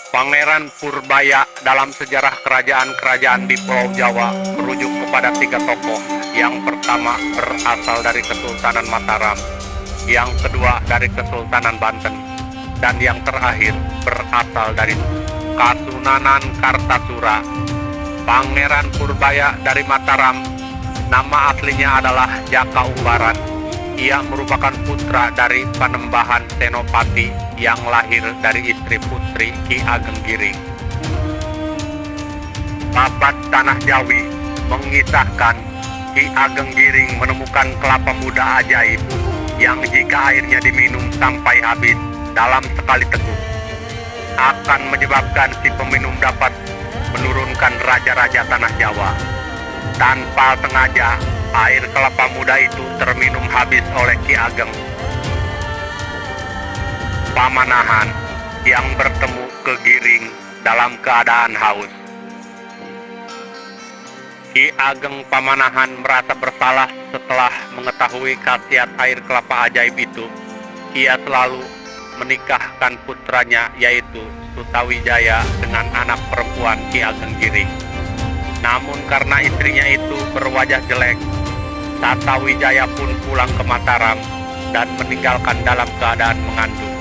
Pangeran Purbaya dalam sejarah kerajaan-kerajaan di Pulau Jawa merujuk kepada 3 tokoh. Yang pertama berasal dari Kesultanan Mataram, yang kedua dari Kesultanan Banten, dan yang terakhir berasal dari Kasunanan Kartasura. Pangeran Purbaya dari Mataram, nama aslinya adalah Jaka Umbaran. Ia merupakan putra dari Panembahan Senopati yang lahir dari istri putri Ki Ageng Giring. Babat Tanah Jawi mengisahkan Ki Ageng Giring menemukan kelapa muda ajaib yang jika airnya diminum sampai habis dalam sekali teguk akan menyebabkan si peminum dapat menurunkan raja-raja Tanah Jawa. Tanpa sengaja, air kelapa muda itu terminum habis oleh Ki Ageng Pamanahan yang bertemu ke Giring dalam keadaan haus. Ki Ageng Pamanahan merasa bersalah setelah mengetahui khasiat air kelapa ajaib itu. Ia selalu menikahkan putranya yaitu Sutawijaya dengan anak perempuan Ki Ageng Giring. Namun karena istrinya itu berwajah jelek, Tatawijaya pun pulang ke Mataram dan meninggalkan dalam keadaan mengandung.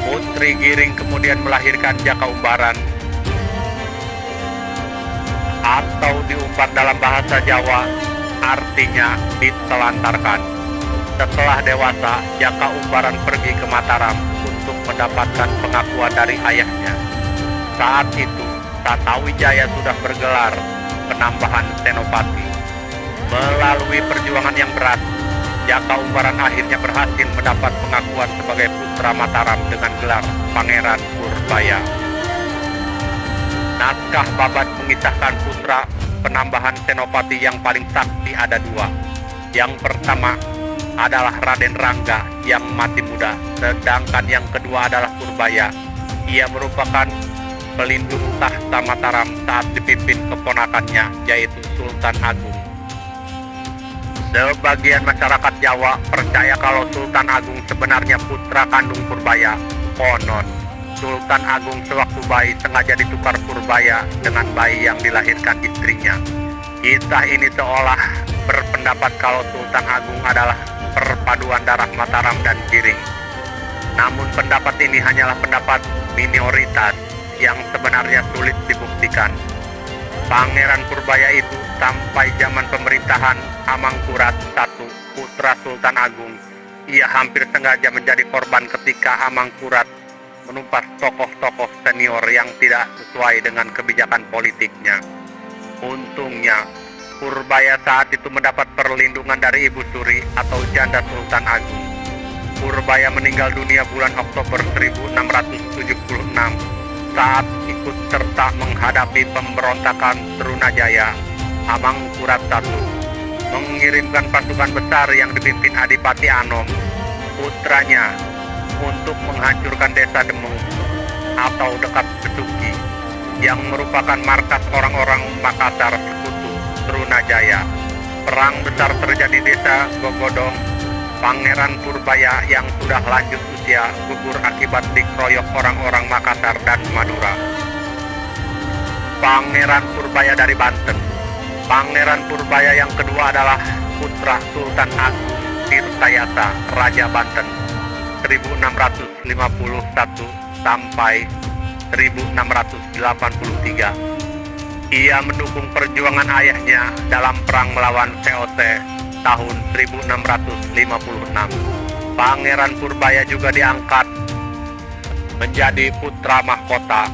Putri Giring kemudian melahirkan Jaka Umbaran, atau diumbar dalam bahasa Jawa artinya ditelantarkan. Setelah dewasa, Jaka Umbaran pergi ke Mataram untuk mendapatkan pengakuan dari ayahnya. Saat itu, Tatawijaya sudah bergelar Penambahan Senopati. Melalui perjuangan yang berat, Jaka Umbaran akhirnya berhasil mendapat pengakuan sebagai putra Mataram dengan gelar Pangeran Purbaya. Naskah Babat mengisahkan putra Penambahan Senopati yang paling sakti ada 2. Yang pertama adalah Raden Rangga yang mati muda, sedangkan yang kedua adalah Purbaya. Ia merupakan pelindung tahta Mataram saat dipimpin keponakannya yaitu Sultan Agung. Sebagian masyarakat Jawa percaya kalau Sultan Agung sebenarnya putra kandung Purbaya. Konon, Sultan Agung sewaktu bayi sengaja ditukar Purbaya dengan bayi yang dilahirkan istrinya. Kisah ini seolah berpendapat kalau Sultan Agung adalah perpaduan darah Mataram dan Giring. Namun pendapat ini hanyalah pendapat minoritas yang sebenarnya sulit dibuktikan. Pangeran Purbaya itu sampai zaman pemerintahan Amangkurat I, putra Sultan Agung, ia hampir sengaja menjadi korban ketika Amangkurat menumpas tokoh-tokoh senior yang tidak sesuai dengan kebijakan politiknya. Untungnya, Purbaya saat itu mendapat perlindungan dari Ibu Suri atau janda Sultan Agung. Purbaya meninggal dunia bulan Oktober 1676 saat ikut serta menghadapi pemberontakan Trunajaya. Amangkurat I mengirimkan pasukan besar yang dipimpin Adipati Anom, putranya, untuk menghancurkan desa Demung atau dekat Besuki yang merupakan markas orang-orang Makassar sekutu Trunajaya. Perang besar terjadi di desa Gogodong. Pangeran Purbaya yang sudah lanjut usia gugur akibat dikeroyok orang-orang Makassar dan Madura. Pangeran Purbaya dari Banten. Pangeran Purbaya yang kedua adalah putra Sultan Agung Tirtayasa, Raja Banten, 1651 sampai 1683. Ia mendukung perjuangan ayahnya dalam perang melawan VOC tahun 1656. Pangeran Purbaya juga diangkat menjadi putra mahkota.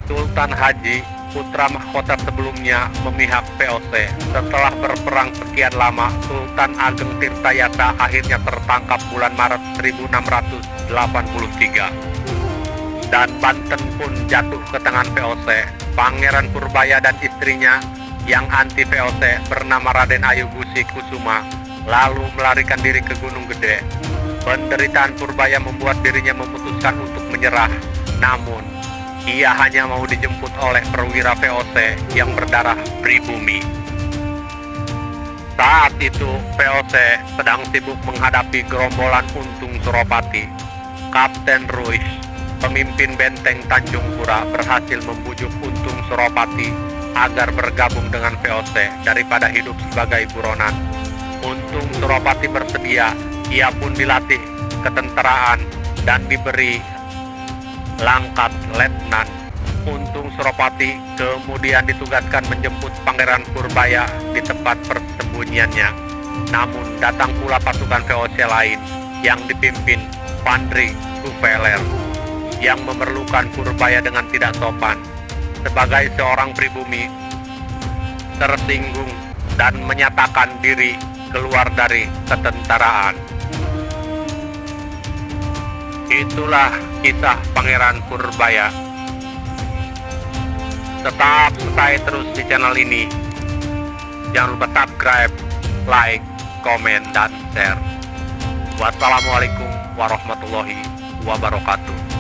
Sultan Haji, putra mahkota sebelumnya, memihak VOC. Setelah berperang sekian lama, Sultan Ageng Tirtayasa akhirnya tertangkap bulan Maret 1683. Dan Banten pun jatuh ke tangan VOC. Pangeran Purbaya dan istrinya yang anti VOC bernama Raden Ayu Gusi Kusuma lalu melarikan diri ke Gunung Gede. Penderitaan Purbaya membuat dirinya memutuskan untuk menyerah. Namun, ia hanya mau dijemput oleh perwira VOC yang berdarah pribumi. Saat itu, VOC sedang sibuk menghadapi gerombolan Untung Suropati. Kapten Ruiz pemimpin benteng Tanjung Pura berhasil membujuk Untung Suropati agar bergabung dengan VOC daripada hidup sebagai buronan. Untung Suropati bersedia, ia pun dilatih ketenteraan dan diberi langkat letnan. Untung Suropati kemudian ditugaskan menjemput Pangeran Purbaya di tempat persembunyiannya. Namun datang pula pasukan VOC lain yang dipimpin Pandri Guveler yang memerlukan Purbaya dengan tidak sopan. Sebagai seorang pribumi, tersinggung dan menyatakan diri keluar dari ketentaraan. Itulah kisah Pangeran Purbaya. Tetap stay terus di channel ini. Jangan lupa subscribe, like, komen, dan share. Wassalamualaikum warahmatullahi wabarakatuh.